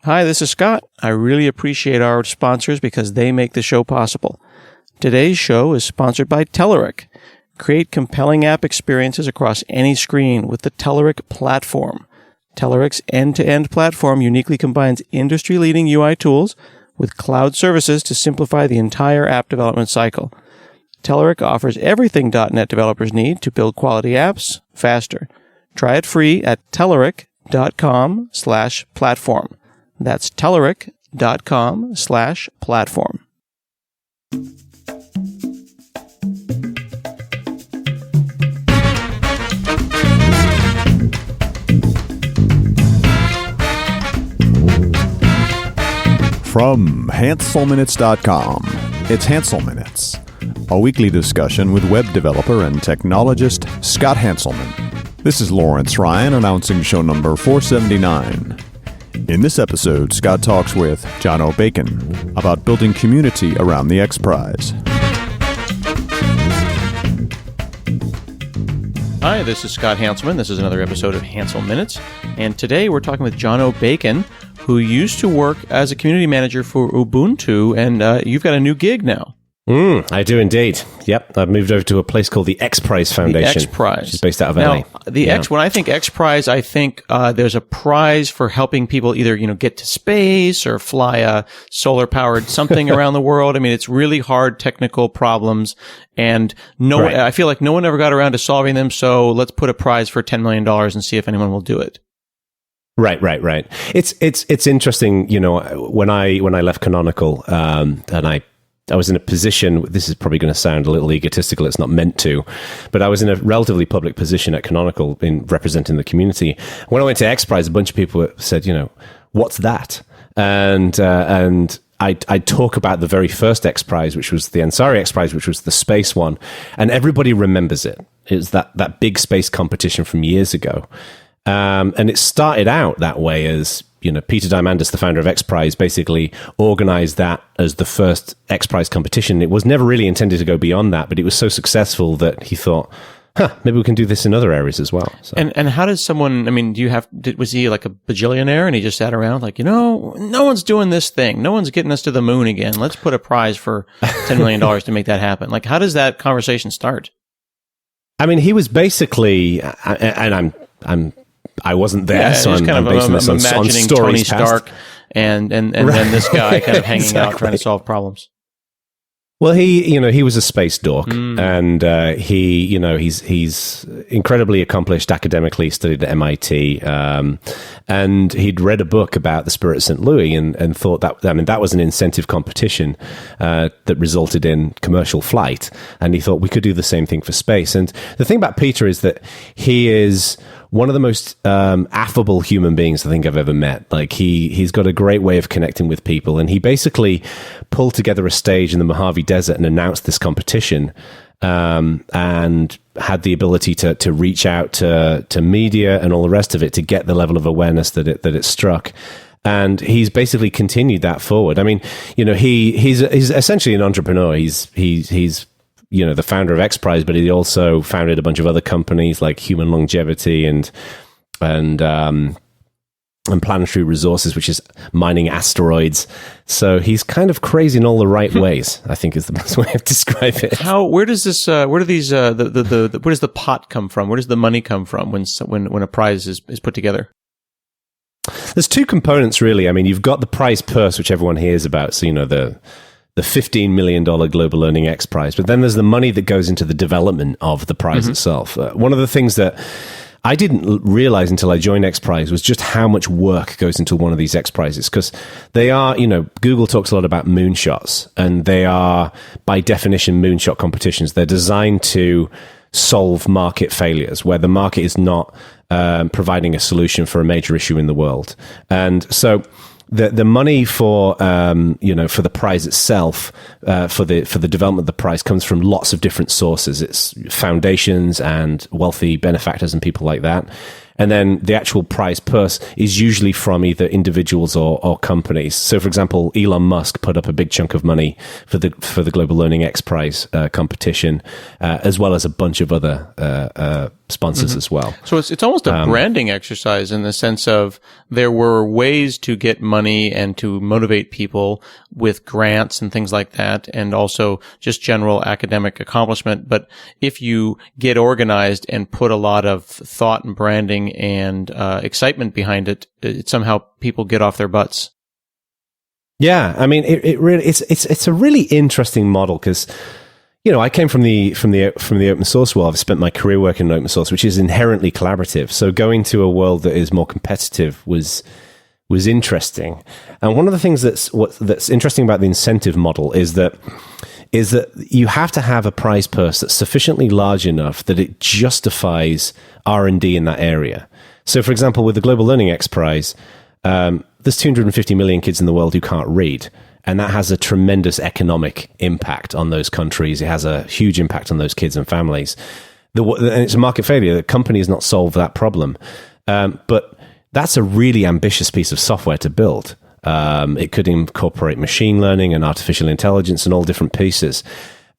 Hi, this is Scott. I really appreciate our sponsors because they make the show possible. Today's show is sponsored by Telerik. Create compelling app experiences across any screen with the Telerik platform. Telerik's end-to-end platform uniquely combines industry-leading UI tools with cloud services to simplify the entire app development cycle. Telerik offers everything .NET developers need to build quality apps faster. Try it free at telerik.com/platform. That's telerik.com/platform. From HanselMinutes.com, it's Hansel Minutes, a weekly discussion with web developer and technologist Scott Hanselman. This is Lawrence Ryan announcing show number 479. In this episode, Scott talks with Jono Bacon about building community around the XPRIZE. Hi, this is Scott Hanselman. This is another episode of Hansel Minutes, and today we're talking with Jono Bacon, who used to work as a community manager for Ubuntu, and you've got a new gig now. I do indeed. Yep, I've moved over to a place called the XPRIZE Foundation, the XPRIZE, which is based out of LA. Now, when I think XPRIZE, I think there's a prize for helping people either get to space or fly a solar-powered something around the world. I mean, it's really hard technical problems, and I feel like no one ever got around to solving them. So let's put a prize for $10 million and see if anyone will do it. Right. It's interesting. When I left Canonical, and I was in a position, this is probably going to sound a little egotistical, it's not meant to, but I was in a relatively public position at Canonical in representing the community. When I went to XPRIZE, a bunch of people said, what's that? And I talk about the very first XPRIZE, which was the Ansari XPRIZE, which was the space one, and everybody remembers it. It was that big space competition from years ago. And it started out that way as, Peter Diamandis, the founder of XPRIZE, basically organized that as the first XPRIZE competition. It was never really intended to go beyond that, but it was so successful that he thought, maybe we can do this in other areas as well. So. And how does someone, was he like a bajillionaire and he just sat around like, no one's doing this thing. No one's getting us to the moon again. Let's put a prize for $10 million to make that happen. Like, how does that conversation start? I mean, he was basically, and I wasn't there, so I'm basing this on stories Tony past. Stark and then this guy kind of hanging out trying to solve problems. Well, he was a space dork, and he's incredibly accomplished academically. Studied at MIT, and he'd read a book about the Spirit of St. Louis, and thought that was an incentive competition that resulted in commercial flight. And he thought we could do the same thing for space. And the thing about Peter is that he is one of the most affable human beings I think I've ever met. Like he's got a great way of connecting with people, and he basically pulled together a stage in the Mojave Desert and announced this competition, and had the ability to reach out to media and all the rest of it to get the level of awareness that it struck. And he's basically continued that forward. I mean, he's essentially an entrepreneur. He's the founder of XPRIZE, but he also founded a bunch of other companies like Human Longevity and Planetary Resources, which is mining asteroids. So he's kind of crazy in all the right ways, I think is the best way of describing it. Where does this, where do these, where does the pot come from? Where does the money come from when a prize is put together? There's two components, really. I mean, you've got the prize purse, which everyone hears about. So, the $15 million Global Learning X Prize, but then there's the money that goes into the development of the prize itself. One of the things that I didn't realize until I joined XPRIZE was just how much work goes into one of these X Prizes, because they are, Google talks a lot about moonshots, and they are, by definition, moonshot competitions. They're designed to solve market failures, where the market is not providing a solution for a major issue in the world. And so the money for for the prize itself, for the development of the prize, comes from lots of different sources. It's foundations and wealthy benefactors and people like that. And then the actual prize purse is usually from either individuals or companies. So, for example, Elon Musk put up a big chunk of money for the Global Learning X Prize competition, as well as a bunch of other sponsors as well. So it's almost a branding exercise in the sense of there were ways to get money and to motivate people with grants and things like that, and also just general academic accomplishment. But if you get organized and put a lot of thought and branding and excitement behind it, somehow people get off their butts. Yeah, I mean, it really it's a really interesting model because, you know, I came from the open source world. I've spent my career working in open source, which is inherently collaborative. So going to a world that is more competitive was interesting. And one of the things that's interesting about the incentive model is that you have to have a prize purse that's sufficiently large enough that it justifies R&D in that area. So, for example, with the Global Learning XPRIZE, there's 250 million kids in the world who can't read. And that has a tremendous economic impact on those countries. It has a huge impact on those kids and families. And it's a market failure. The company has not solved that problem. But that's a really ambitious piece of software to build. It could incorporate machine learning and artificial intelligence and all different pieces.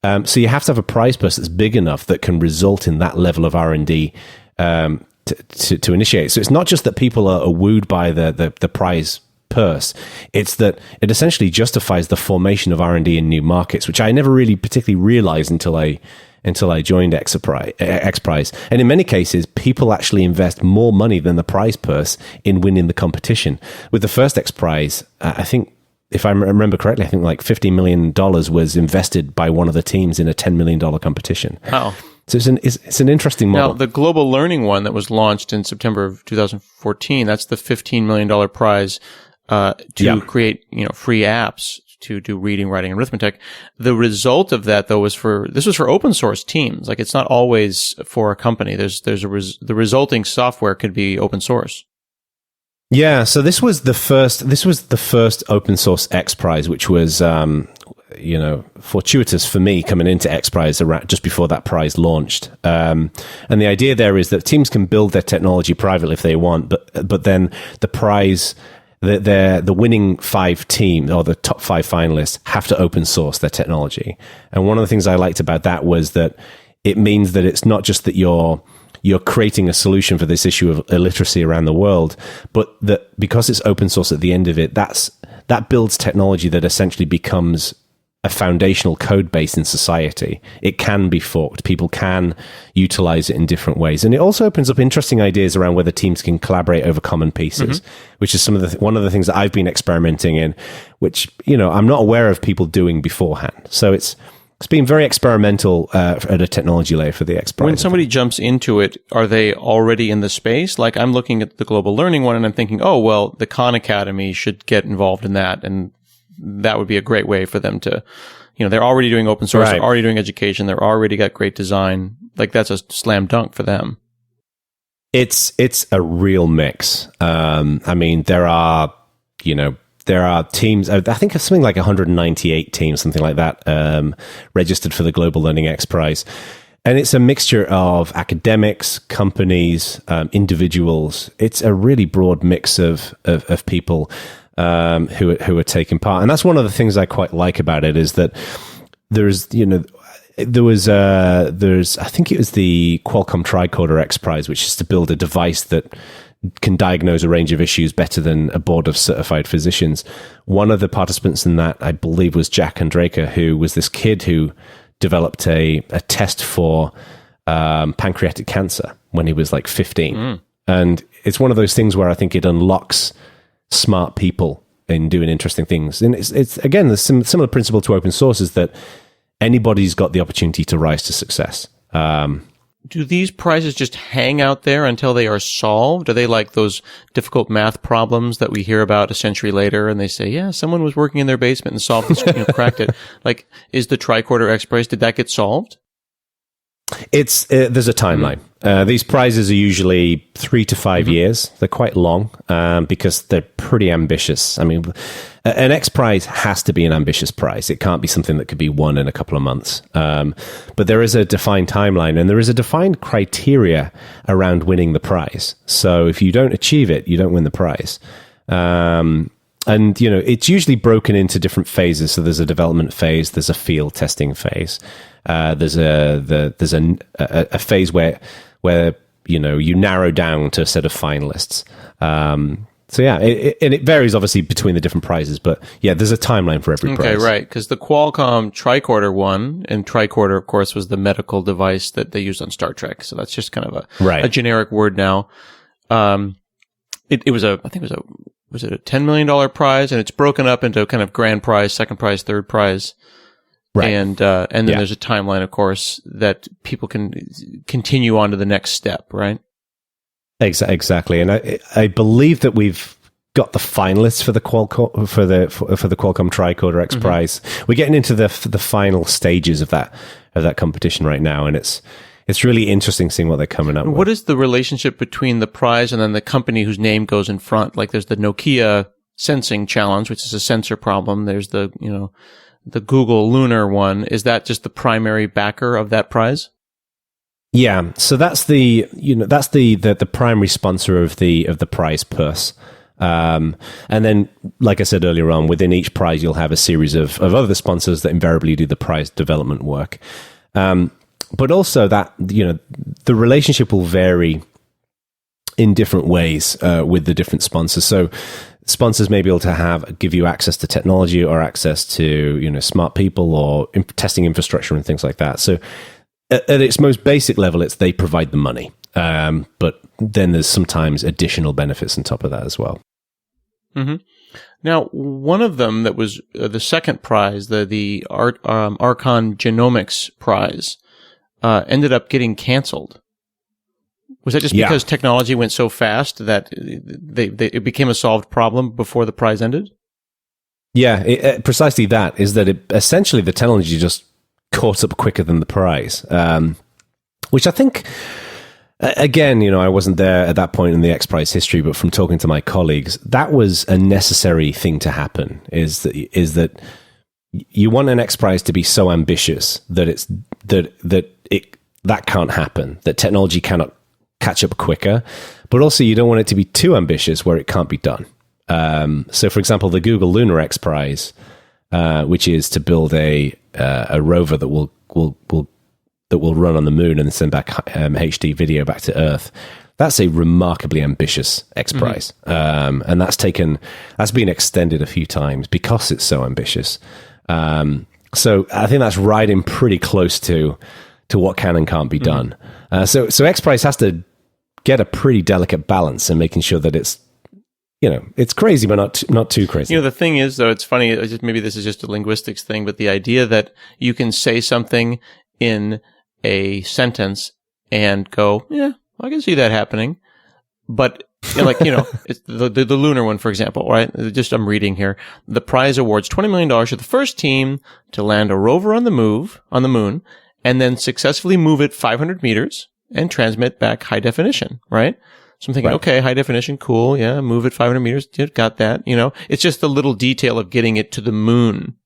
So you have to have a prize purse that's big enough that can result in that level of R&D to initiate. So it's not just that people are wooed by the prize purse, it's that it essentially justifies the formation of R&D in new markets, which I never really particularly realized until I joined XPRIZE. And in many cases, people actually invest more money than the prize purse in winning the competition. With the first XPRIZE, I think, if I remember correctly, I think like $50 million was invested by one of the teams in a $10 million competition. Wow. So it's an interesting model. Now, the Global Learning one that was launched in September of 2014, that's the $15 million prize to create, free apps to do reading, writing, and arithmetic. The result of that, though, was for open source teams. Like, it's not always for a company. The resulting software could be open source. Yeah. So this was the first open source XPRIZE, which was, fortuitous for me coming into XPRIZE just before that prize launched. And the idea there is that teams can build their technology privately if they want, but then the prize, the winning 5 teams or the top 5 finalists have to open source their technology. And one of the things I liked about that was that it means that it's not just that you're creating a solution for this issue of illiteracy around the world, but that because it's open source at the end of it, that builds technology that essentially becomes a foundational code base in society. It can be forked. People can utilize it in different ways. And it also opens up interesting ideas around whether teams can collaborate over common pieces, which is one of the things that I've been experimenting in, which, I'm not aware of people doing beforehand. So it's been very experimental at a technology layer for the XPRIZE. When somebody jumps into it, are they already in the space? Like, I'm looking at the Global Learning one and I'm thinking, oh, well, the Khan Academy should get involved in that. And that would be a great way for them to, they're already doing open source, They're already doing education, they're already got great design. Like, that's a slam dunk for them. It's a real mix. I mean, there are teams, I think of something like 198 teams, something like that, registered for the Global Learning XPRIZE. And it's a mixture of academics, companies, individuals. It's a really broad mix of people who are taking part. And that's one of the things I quite like about it, is that there's I think it was the Qualcomm tricoder XPRIZE, which is to build a device that can diagnose a range of issues better than a board of certified physicians. One of the participants in that, I believe, was Jack Andraka, who was this kid who developed a test for pancreatic cancer when he was like 15. And it's one of those things where I think it unlocks smart people in doing interesting things. And it's again, the similar principle to open source is that anybody's got the opportunity to rise to success. Do these prizes just hang out there until they are solved? Are they like those difficult math problems that we hear about a century later and they say, yeah, someone was working in their basement and solved this, cracked it? Like, is the tricorder XPRIZE, did that get solved? There's a timeline. These prizes are usually 3 to 5 years. They're quite long because they're pretty ambitious. I mean, an XPRIZE has to be an ambitious prize. It can't be something that could be won in a couple of months. But there is a defined timeline and there is a defined criteria around winning the prize. So if you don't achieve it, you don't win the prize. And, it's usually broken into different phases. So there's a development phase, there's a field testing phase. There's a phase where you narrow down to a set of finalists. So yeah, and it varies obviously between the different prizes, but yeah, there's a timeline for every prize. Okay, right, because the Qualcomm tricorder won, and tricorder, of course, was the medical device that they used on Star Trek. So that's just kind of a generic word now. It was I think it was it a $10 million prize, and it's broken up into kind of grand prize, second prize, third prize. Right. And then there's a timeline, of course, that people can continue on to the next step, right? Exactly, and I believe that we've got the finalists for the Qualcomm for the Qualcomm tricorder XPRIZE. We're getting into the final stages of that competition right now, and it's really interesting seeing what they're coming up with. What is the relationship between the prize and then the company whose name goes in front? Like, there's the Nokia Sensing Challenge, which is a sensor problem. There's the Google Lunar one. Is that just the primary backer of that prize? Yeah, so that's the primary sponsor of the prize purse, and then, like I said earlier on, within each prize you'll have a series of other sponsors that invariably do the prize development work, but also that the relationship will vary in different ways with the different sponsors. So sponsors may be able to give you access to technology or access to smart people or testing infrastructure and things like that. So at its most basic level, they provide the money, but then there's sometimes additional benefits on top of that as well. Mm-hmm. Now, one of them that was the second prize, the Archon Genomics prize, ended up getting canceled. Was that just because technology went so fast that it became a solved problem before the prize ended? Yeah, precisely that. Is that essentially the technology just caught up quicker than the prize, which I think, again, I wasn't there at that point in the XPRIZE history, but from talking to my colleagues, that was a necessary thing to happen. Is that you want an XPRIZE to be so ambitious that that can't happen, that technology cannot catch up quicker, but also you don't want it to be too ambitious where it can't be done. So, for example, the Google Lunar XPRIZE, which is to build a rover that will run on the moon and send back HD video back to Earth. That's a remarkably ambitious XPRIZE, and that's been extended a few times because it's so ambitious. So I think that's riding pretty close to what can and can't be done. So XPRIZE has to get a pretty delicate balance in making sure that it's crazy, but not too crazy. The thing is, though, it's funny, maybe this is just a linguistics thing, but the idea that you can say something in a sentence and go, yeah, I can see that happening. But, it's the lunar one, for example, right? I'm reading here. The prize awards $20 million to the first team to land a rover on the moon, and then successfully move it 500 meters and transmit back high definition, right? So I'm thinking, okay, high definition, cool. Yeah, move it 500 meters. Got that. It's just the little detail of getting it to the moon.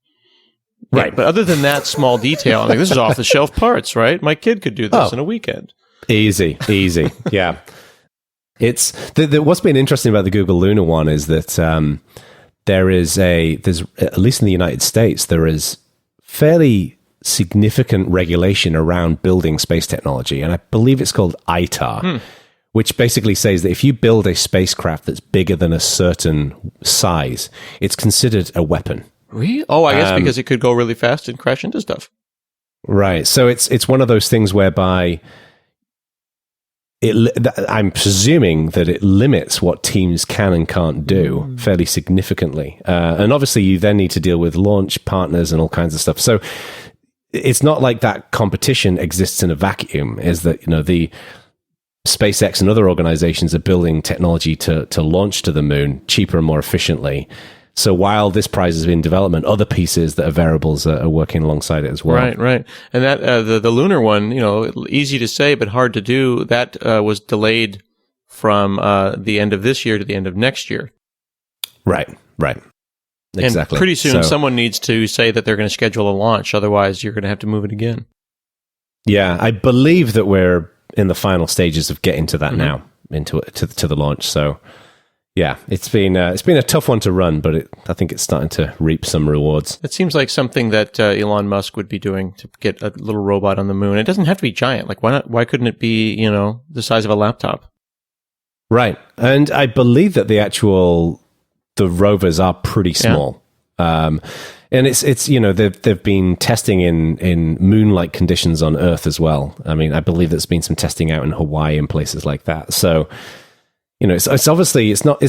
Right. Yeah, but other than that small detail, I'm like, this is off the shelf parts, right? My kid could do this in a weekend. Easy. Yeah. It's what's been interesting about the Google Lunar one is that there's at least in the United States, there is fairly significant regulation around building space technology. And I believe it's called ITAR. Which basically says that if you build a spacecraft that's bigger than a certain size, it's considered a weapon. Really? Oh, I guess because it could go really fast and crash into stuff. Right. So it's one of those things whereby I'm presuming that it limits what teams can and can't do fairly significantly. And obviously you then need to deal with launch partners and all kinds of stuff. So it's not like that competition exists in a vacuum, is that, the SpaceX and other organizations are building technology to launch to the moon cheaper and more efficiently. So while this prize is in development, other pieces that are variables are working alongside it as well. Right. And that the lunar one, easy to say but hard to do. That was delayed from the end of this year to the end of next year. Right. Exactly. And pretty soon, someone needs to say that they're going to schedule a launch. Otherwise, you're going to have to move it again. Yeah, I believe that we're in the final stages of getting to that now, to the launch. So, Yeah, it's been a tough one to run, but I think it's starting to reap some rewards. It seems like something that Elon Musk would be doing to get a little robot on the moon. It doesn't have to be giant. Like, why not? Why couldn't it be, the size of a laptop? Right, and I believe that the rovers are pretty small. Yeah. And it's they've been testing in moon-like conditions on Earth as well. I mean, I believe there's been some testing out in Hawaii and places like that. So, it's obviously it's not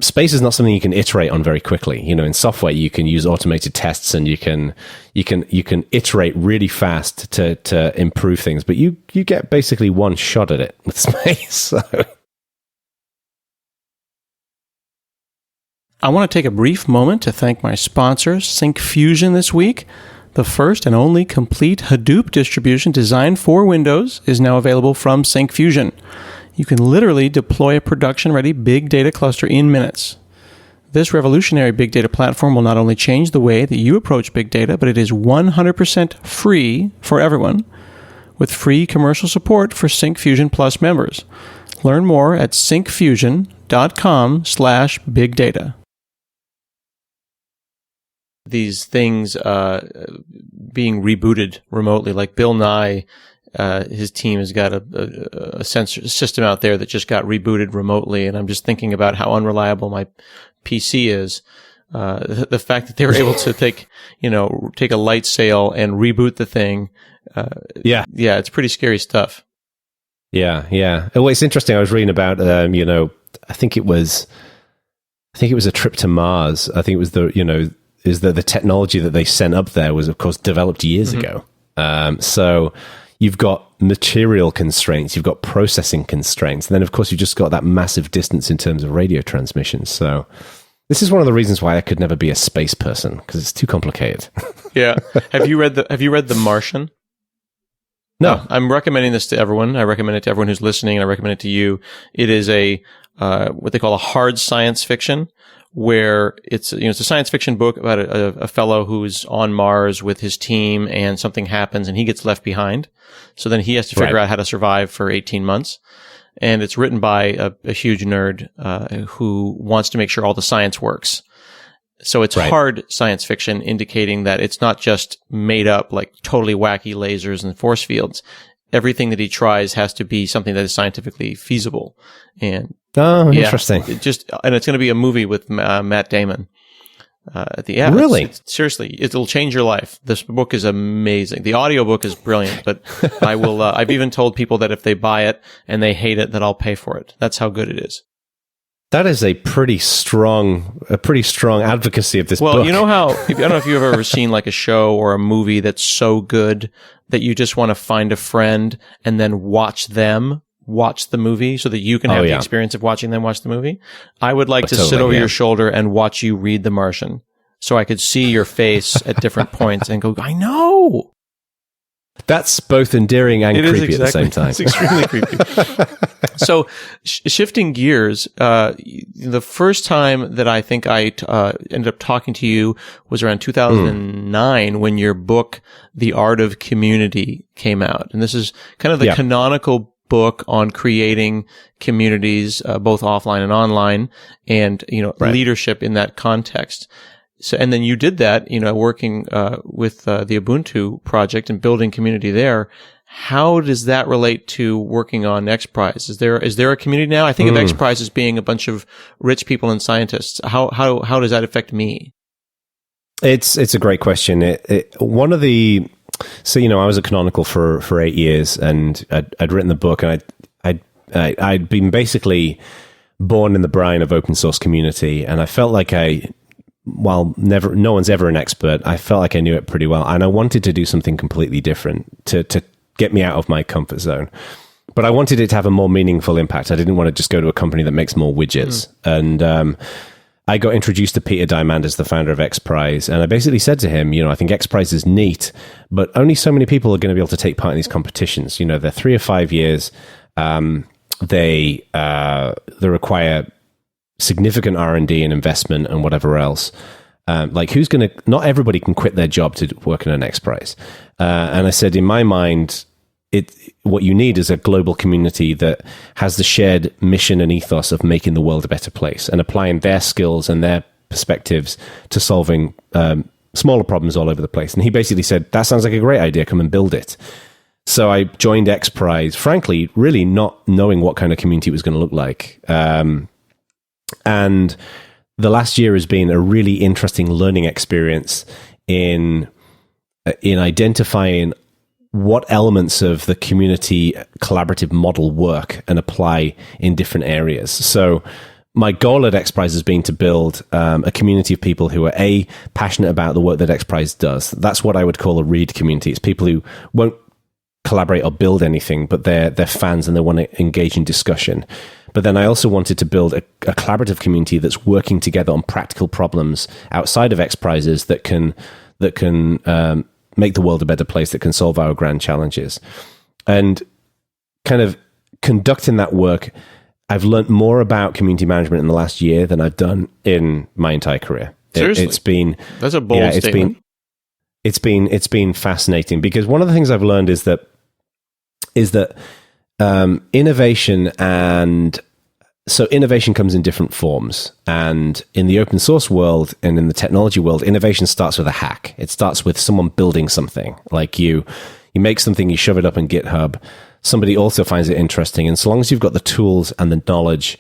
space is not something you can iterate on very quickly. In software you can use automated tests and you can iterate really fast to improve things, but you get basically one shot at it with space. So. I want to take a brief moment to thank my sponsors, Syncfusion, this week. The first and only complete Hadoop distribution designed for Windows is now available from Syncfusion. You can literally deploy a production-ready big data cluster in minutes. This revolutionary big data platform will not only change the way that you approach big data, but it is 100% free for everyone, with free commercial support for Syncfusion Plus members. Learn more at syncfusion.com/bigdata. These things being rebooted remotely, like Bill Nye, his team has got a sensor system out there that just got rebooted remotely, and I'm just thinking about how unreliable my PC is. The fact that they were able to take a light sail and reboot the thing, it's pretty scary stuff. Yeah. Well, it's interesting. I was reading about, I think it was a trip to Mars. I think it was the technology that they sent up there was, of course, developed years ago. So you've got material constraints, you've got processing constraints, and then, of course, you've just got that massive distance in terms of radio transmission. So this is one of the reasons why I could never be a space person, because it's too complicated. Yeah. Have you read The Martian? No. I'm recommending this to everyone. I recommend it to everyone who's listening, and I recommend it to you. It is what they call a hard science fiction, where it's a science fiction book about a fellow who's on Mars with his team, and something happens and he gets left behind. So then he has to figure out how to survive for 18 months. And it's written by a huge nerd who wants to make sure all the science works. So it's hard science fiction, indicating that it's not just made up, like totally wacky lasers and force fields. Everything that he tries has to be something that is scientifically feasible. And interesting. And it's going to be a movie with Matt Damon. Really? Seriously, it'll change your life. This book is amazing. The audiobook is brilliant, but I will, I've even told people that if they buy it and they hate it, that I'll pay for it. That's how good it is. That is a pretty strong advocacy of this book. Well, you know how, I don't know if you've ever seen like a show or a movie that's so good that you just want to find a friend and then watch the movie so that you can have the experience of watching them watch the movie. I would like to sit over your shoulder and watch you read The Martian, so I could see your face at different points and go, I know. That's both endearing and creepy at the same time. It's extremely creepy. So, shifting gears, the first time that I think I ended up talking to you was around 2009 when your book, The Art of Community, came out. And this is kind of the canonical book on creating communities, both offline and online, and, leadership in that context. So, and then you did that, working with the Ubuntu project and building community there. How does that relate to working on XPRIZE? Is there a community now? I think of XPRIZE as being a bunch of rich people and scientists. How does that affect me? It's a great question. I was at Canonical for 8 years, and I'd written the book, and I'd been basically born in the brine of open source community, and I felt like while no one's ever an expert, I felt like I knew it pretty well, and I wanted to do something completely different to get me out of my comfort zone. But I wanted it to have a more meaningful impact. I didn't want to just go to a company that makes more widgets. And I got introduced to Peter Diamandis, the founder of XPRIZE, and I basically said to him, I think XPRIZE is neat, but only so many people are going to be able to take part in these competitions. They're 3 or 5 years. They require significant R&D and investment and whatever else. Not everybody can quit their job to work in an XPRIZE. And I said, in my mind, what you need is a global community that has the shared mission and ethos of making the world a better place and applying their skills and their perspectives to solving smaller problems all over the place. And he basically said, that sounds like a great idea, come and build it. So I joined XPRIZE, frankly, really not knowing what kind of community it was going to look like. And the last year has been a really interesting learning experience in identifying what elements of the community collaborative model work and apply in different areas. So my goal at XPRIZE has been to build a community of people who are passionate about the work that XPRIZE does. That's what I would call a read community. It's people who won't collaborate or build anything, but they're fans and they want to engage in discussion. But then I also wanted to build a collaborative community that's working together on practical problems outside of XPRIZEs that can make the world a better place, that can solve our grand challenges. And kind of conducting that work, I've learned more about community management in the last year than I've done in my entire career. Seriously? That's a bold statement. It's been fascinating, because one of the things I've learned is that innovation comes in different forms. And in the open source world and in the technology world, innovation starts with a hack. It starts with someone building something. Like you make something, you shove it up in GitHub. Somebody also finds it interesting. And so long as you've got the tools and the knowledge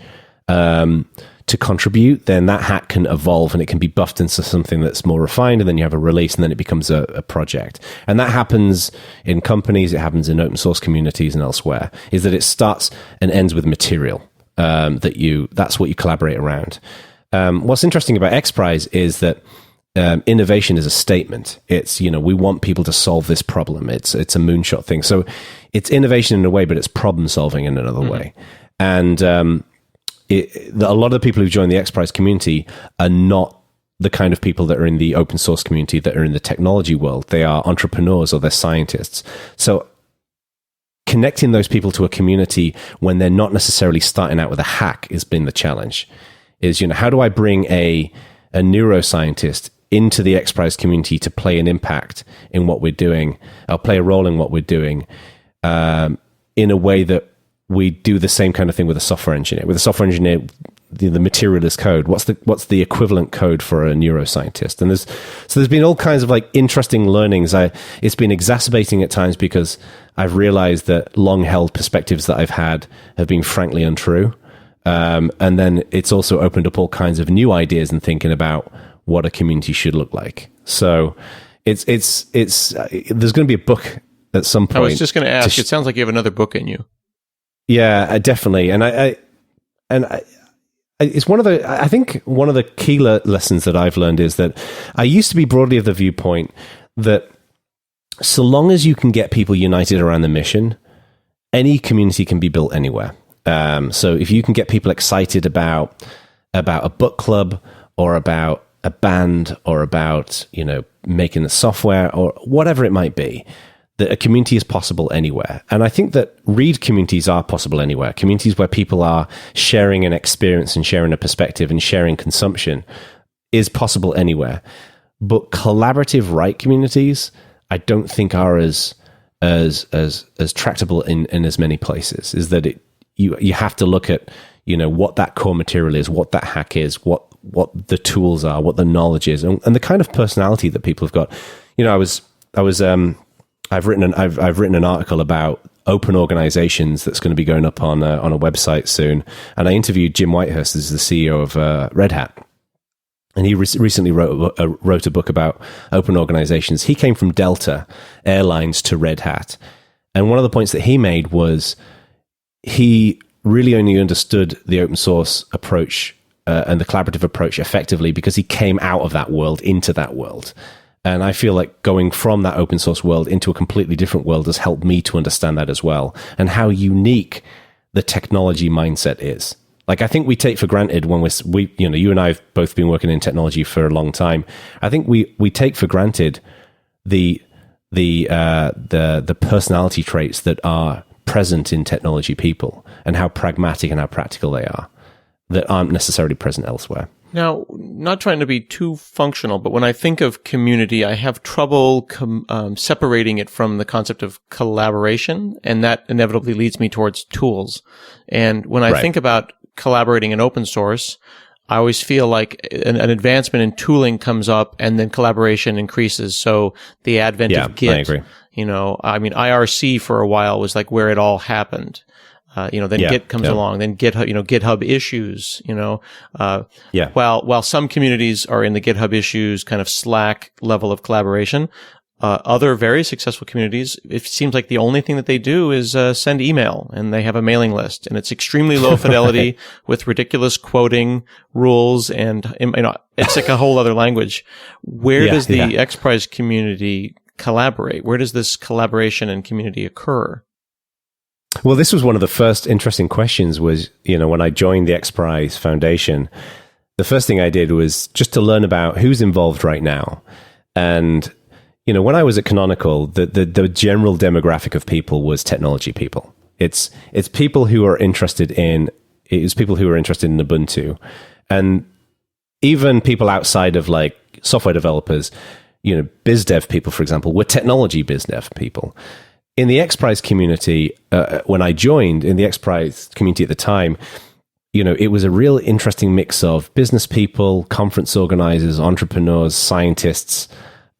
to contribute, then that hack can evolve and it can be buffed into something that's more refined, and then you have a release, and then it becomes a project. And that happens in companies, it happens in open source communities and elsewhere, is that it starts and ends with material. That's what you collaborate around. What's interesting about XPRIZE is that innovation is a statement. It's, we want people to solve this problem. It's a moonshot thing. So it's innovation in a way, but it's problem solving in another way. And a lot of the people who've joined the XPRIZE community are not the kind of people that are in the open source community, that are in the technology world. They are entrepreneurs or they're scientists. So connecting those people to a community when they're not necessarily starting out with a hack has been the challenge. Is, how do I bring a neuroscientist into the XPRIZE community to play an impact in what we're doing, or play a role in what we're doing, in a way that we do the same kind of thing with a software engineer. With a software engineer, the material is code. What's the equivalent code for a neuroscientist? And there's been all kinds of interesting learnings. It's been exacerbating at times because I've realized that long held perspectives that I've had have been frankly untrue. And then it's also opened up all kinds of new ideas and thinking about what a community should look like. So it's there's going to be a book at some point. I was just going to ask. It sounds like you have another book in you. Yeah, definitely. And it's I think one of the key lessons that I've learned is that I used to be broadly of the viewpoint that so long as you can get people united around the mission, any community can be built anywhere. So if you can get people excited about a book club, or about a band, or about, making the software, or whatever it might be, that a community is possible anywhere. And I think that read communities are possible anywhere. Communities where people are sharing an experience and sharing a perspective and sharing consumption is possible anywhere. But collaborative write communities, I don't think are as tractable in as many places. Is that you have to look at, what that core material is, what that hack is, what the tools are, what the knowledge is, and the kind of personality that people have got. I've written an article about open organizations that's going to be going up on a website soon, and I interviewed Jim Whitehurst, who's the CEO of Red Hat, and he recently wrote a book about open organizations. He came from Delta Airlines to Red Hat, and one of the points that he made was he really only understood the open source approach and the collaborative approach effectively because he came out of that world into that world. And I feel like going from that open source world into a completely different world has helped me to understand that as well, and how unique the technology mindset is. I think we take for granted when you and I have both been working in technology for a long time. I think we take for granted the personality traits that are present in technology people, and how pragmatic and how practical they are, that aren't necessarily present elsewhere. Now, not trying to be too functional, but when I think of community, I have trouble separating it from the concept of collaboration, and that inevitably leads me towards tools. And when I think about collaborating in open source, I always feel like an advancement in tooling comes up and then collaboration increases. So the advent of Git, I agree. IRC for a while was like where it all happened. Then Git comes along, then GitHub issues, while some communities are in the GitHub issues kind of Slack level of collaboration, other very successful communities, it seems like the only thing that they do is send email, and they have a mailing list, and it's extremely low fidelity with ridiculous quoting rules, and it's like a whole other language. Where does the XPRIZE community collaborate? Where does this collaboration and community occur? Well, this was one of the first interesting questions was, when I joined the XPRIZE Foundation, the first thing I did was just to learn about who's involved right now. And, when I was at Canonical, the general demographic of people was technology people. It's people who are interested in Ubuntu. And even people outside of like software developers, biz dev people, for example, were technology biz dev people. In the XPRIZE community, when I joined in the XPRIZE community at the time, it was a real interesting mix of business people, conference organizers, entrepreneurs, scientists,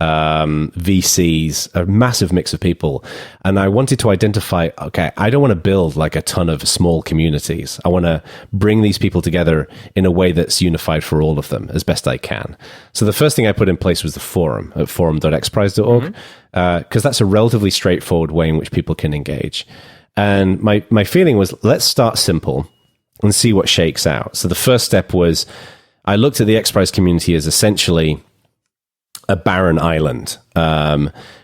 VCs, a massive mix of people. And I wanted to identify, okay, I don't want to build like a ton of small communities. I want to bring these people together in a way that's unified for all of them as best I can. So the first thing I put in place was the forum at forum.xprize.org, because that's a relatively straightforward way in which people can engage. And my feeling was, let's start simple and see what shakes out. So the first step was, I looked at the XPRIZE community as essentially a barren island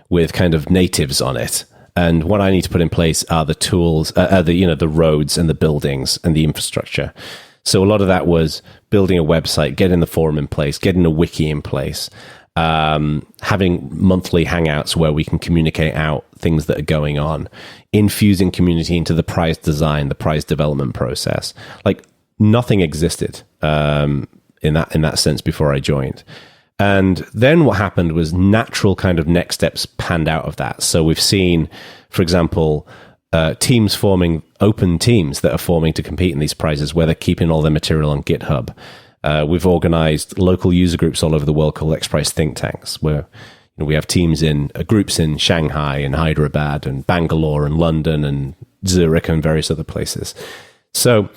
with kind of natives on it. And what I need to put in place are the tools, the roads and the buildings and the infrastructure. So a lot of that was building a website, getting the forum in place, getting a wiki in place, having monthly hangouts where we can communicate out things that are going on, infusing community into the prize design, the prize development process. Like nothing existed in that sense before I joined. And then what happened was natural kind of next steps panned out of that. So we've seen, for example, teams forming, open teams that are forming to compete in these prizes where they're keeping all their material on GitHub. We've organized local user groups all over the world called XPRIZE think tanks, where we have teams in groups in Shanghai and Hyderabad and Bangalore and London and Zurich and various other places. So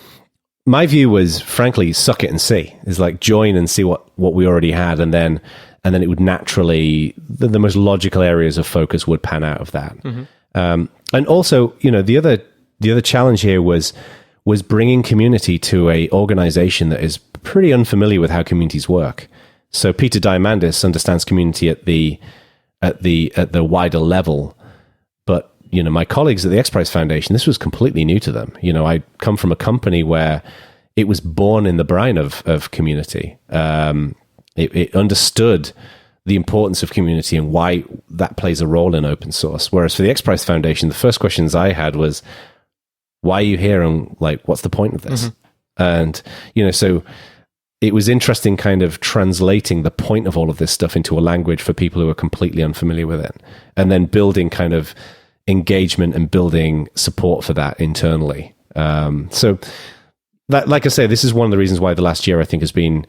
my view was, frankly, suck it and see. Is like join and see what we already had, and then it would naturally, the most logical areas of focus would pan out of that. Mm-hmm. And also, the other challenge here was bringing community to a organization that is pretty unfamiliar with how communities work. So Peter Diamandis understands community at the wider level, but my colleagues at the XPRIZE Foundation, this was completely new to them. I come from a company where it was born in the brine of community. It understood the importance of community and why that plays a role in open source. Whereas for the XPRIZE Foundation, the first questions I had was, why are you here? And like, what's the point of this? Mm-hmm. And, so it was interesting kind of translating the point of all of this stuff into a language for people who are completely unfamiliar with it. And then building kind of engagement and building support for that internally. So that, like I say, this is one of the reasons why the last year I think has been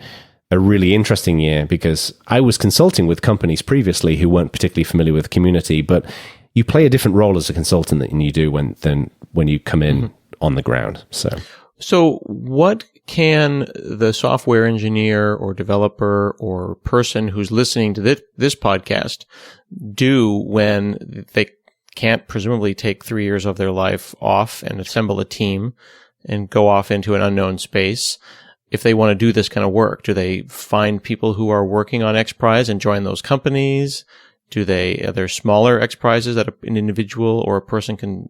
a really interesting year, because I was consulting with companies previously who weren't particularly familiar with the community, but you play a different role as a consultant than you do when you come in on the ground. So what can the software engineer or developer or person who's listening to this podcast do when they can't presumably take 3 years of their life off and assemble a team and go off into an unknown space? If they want to do this kind of work, do they find people who are working on XPRIZE and join those companies? Are there smaller XPRIZes that an individual or a person can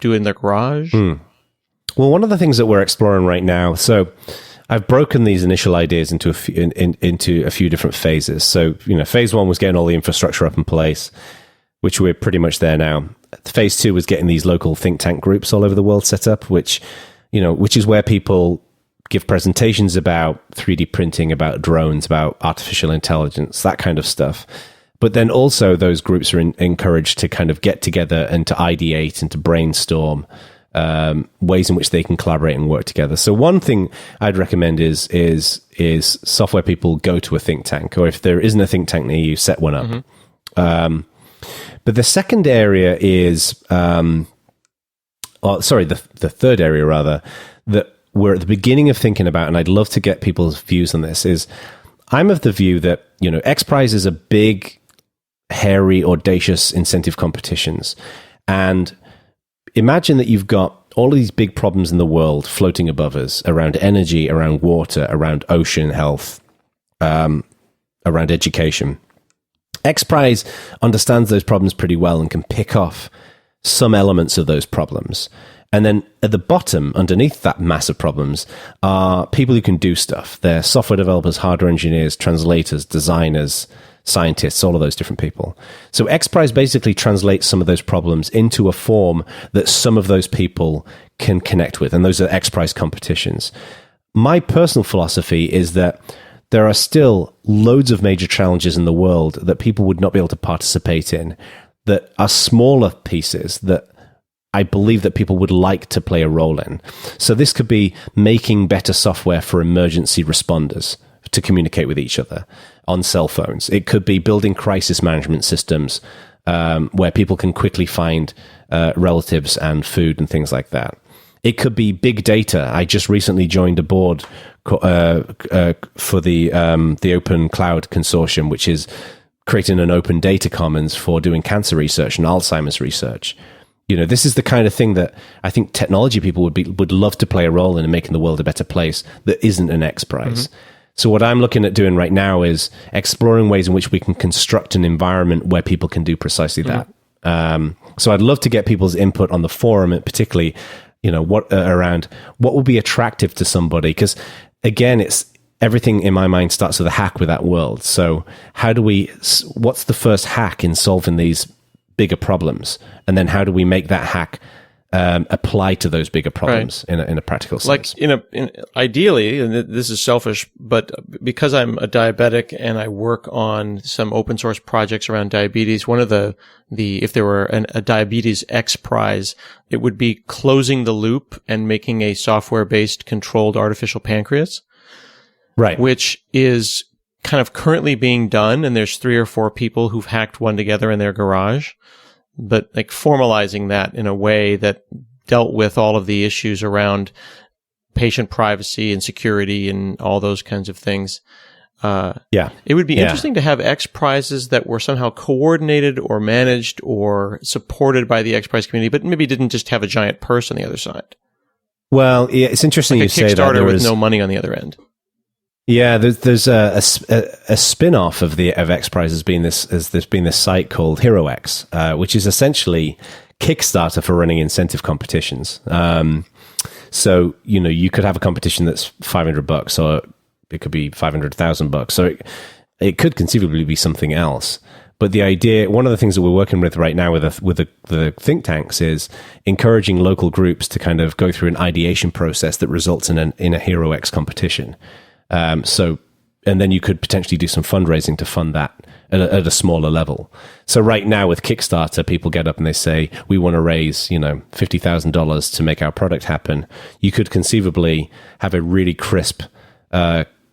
do in their garage? Well, one of the things that we're exploring right now, so I've broken these initial ideas into a few different phases. So, phase one was getting all the infrastructure up in place, which we're pretty much there now. Phase two was getting these local think tank groups all over the world set up, which is where people give presentations about 3D printing, about drones, about artificial intelligence, that kind of stuff. But then also those groups are encouraged to kind of get together and to ideate and to brainstorm ways in which they can collaborate and work together. So one thing I'd recommend is software people go to a think tank, or if there isn't a think tank near you, set one up. Mm-hmm. But the second area is, the third area rather, that we're at the beginning of thinking about, and I'd love to get people's views on this, is I'm of the view that, XPRIZE is a big, hairy, audacious incentive competitions. And imagine that you've got all of these big problems in the world floating above us around energy, around water, around ocean health, around education. XPRIZE understands those problems pretty well and can pick off some elements of those problems. And then at the bottom, underneath that mass of problems, are people who can do stuff. They're software developers, hardware engineers, translators, designers, scientists, all of those different people. So XPRIZE basically translates some of those problems into a form that some of those people can connect with. And those are XPRIZE competitions. My personal philosophy is that there are still loads of major challenges in the world that people would not be able to participate in, that are smaller pieces that I believe that people would like to play a role in. So this could be making better software for emergency responders to communicate with each other on cell phones. It could be building crisis management systems where people can quickly find relatives and food and things like that. It could be big data. I just recently joined a board for the Open Cloud Consortium, which is creating an open data commons for doing cancer research and Alzheimer's research. This is the kind of thing that I think technology people would love to play a role in making the world a better place that isn't an XPRIZE. Mm-hmm. So what I'm looking at doing right now is exploring ways in which we can construct an environment where people can do precisely that. So I'd love to get people's input on the forum, and particularly, around what would be attractive to somebody. Because again, it's everything in my mind starts with a hack with that world. So what's the first hack in solving these bigger problems? And then how do we make that hack apply to those bigger problems in a practical sense? Ideally, and this is selfish, but because I'm a diabetic and I work on some open source projects around diabetes, one of the if there were a diabetes XPRIZE, it would be closing the loop and making a software-based controlled artificial pancreas, right? Which is kind of currently being done, and there's 3 or 4 people who've hacked one together in their garage. But like formalizing that in a way that dealt with all of the issues around patient privacy and security and all those kinds of things. It would be interesting to have XPRIZes that were somehow coordinated or managed or supported by the XPRIZE community, but maybe didn't just have a giant purse on the other side. Well, yeah, it's interesting like you say that. Kickstarter with no money on the other end. Yeah, there's a spin-off of XPRIZE there's been this site called HeroX, which is essentially Kickstarter for running incentive competitions. So, you could have a competition that's $500 or it could be $500,000. So it could conceivably be something else. But the idea, one of the things that we're working with right now with the think tanks is encouraging local groups to kind of go through an ideation process that results in a HeroX competition. And then you could potentially do some fundraising to fund that at a smaller level. So right now with Kickstarter, people get up and they say, we want to raise, $50,000 to make our product happen. You could conceivably have a really crisp,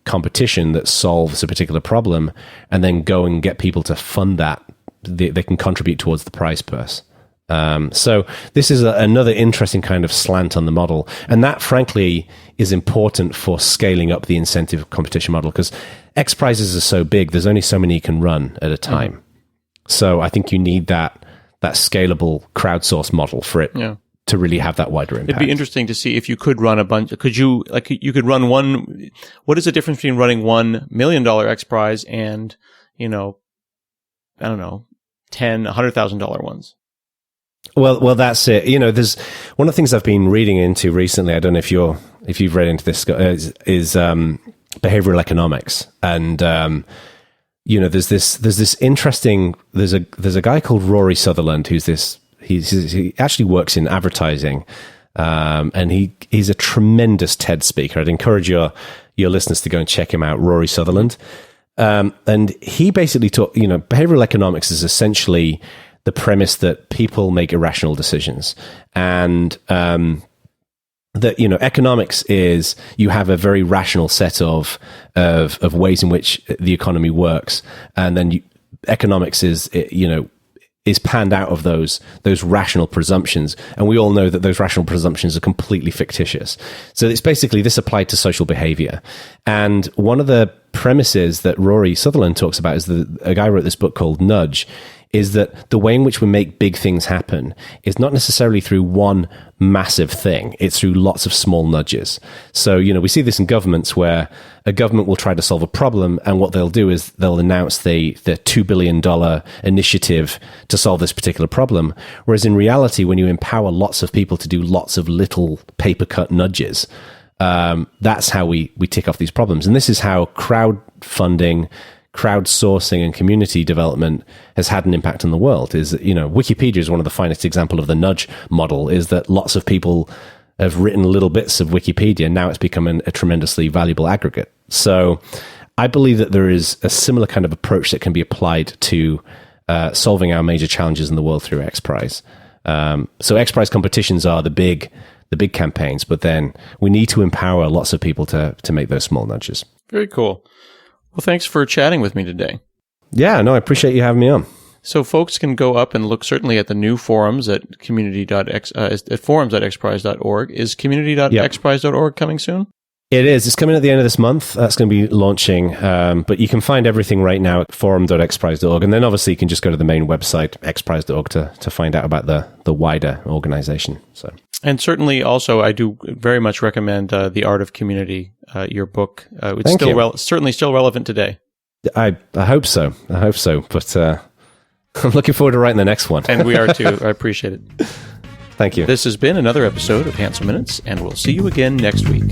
competition that solves a particular problem and then go and get people to fund that. They can contribute towards the prize purse. So this is another interesting kind of slant on the model. And that, frankly, is important for scaling up the incentive competition model because XPRIZes are so big, there's only so many you can run at a time. Mm. So I think you need that scalable crowdsource model for it to really have that wider impact. It'd be interesting to see if you could run a bunch. You could run one. What is the difference between running $1 million XPRIZE and, I don't know, $100,000 ones? Well, that's it. There's one of the things I've been reading into recently. I don't know if you've read into this is behavioral economics, and there's this interesting. There's a guy called Rory Sutherland he actually works in advertising, And he's a tremendous TED speaker. I'd encourage your listeners to go and check him out, Rory Sutherland. And he basically taught, behavioral economics is essentially the premise that people make irrational decisions. And that, economics is you have a very rational set of ways in which the economy works. And then economics is panned out of those rational presumptions. And we all know that those rational presumptions are completely fictitious. So it's basically this applied to social behavior. And one of the premises that Rory Sutherland talks about is a guy wrote this book called Nudge, is that the way in which we make big things happen is not necessarily through one massive thing. It's through lots of small nudges. So, we see this in governments where a government will try to solve a problem, and what they'll do is they'll announce the $2 billion initiative to solve this particular problem. Whereas in reality, when you empower lots of people to do lots of little paper-cut nudges, that's how we tick off these problems. And this is how crowdfunding, crowdsourcing and community development has had an impact on the world. Is Wikipedia is one of the finest example of the nudge model, is that lots of people have written little bits of Wikipedia, and now it's become a tremendously valuable aggregate. So I believe that there is a similar kind of approach that can be applied to solving our major challenges in the world through XPRIZE. So XPRIZE competitions are the big campaigns, but then we need to empower lots of people to make those small nudges. Very cool. Well, thanks for chatting with me today. Yeah, no, I appreciate you having me on. So folks can go up and look certainly at the new forums at forums.xprize.org. Is community.xprize.org coming soon? It is. It's coming at the end of this month. That's going to be launching. But you can find everything right now at forum.xprize.org. And then obviously you can just go to the main website, xprize.org, to find out about the wider organization. So. And certainly also, I do very much recommend The Art of Community, your book. It's Thank you. Certainly still relevant today. I hope so. But I'm looking forward to writing the next one. And we are too. I appreciate it. Thank you. This has been another episode of Hansel Minutes, and we'll see you again next week.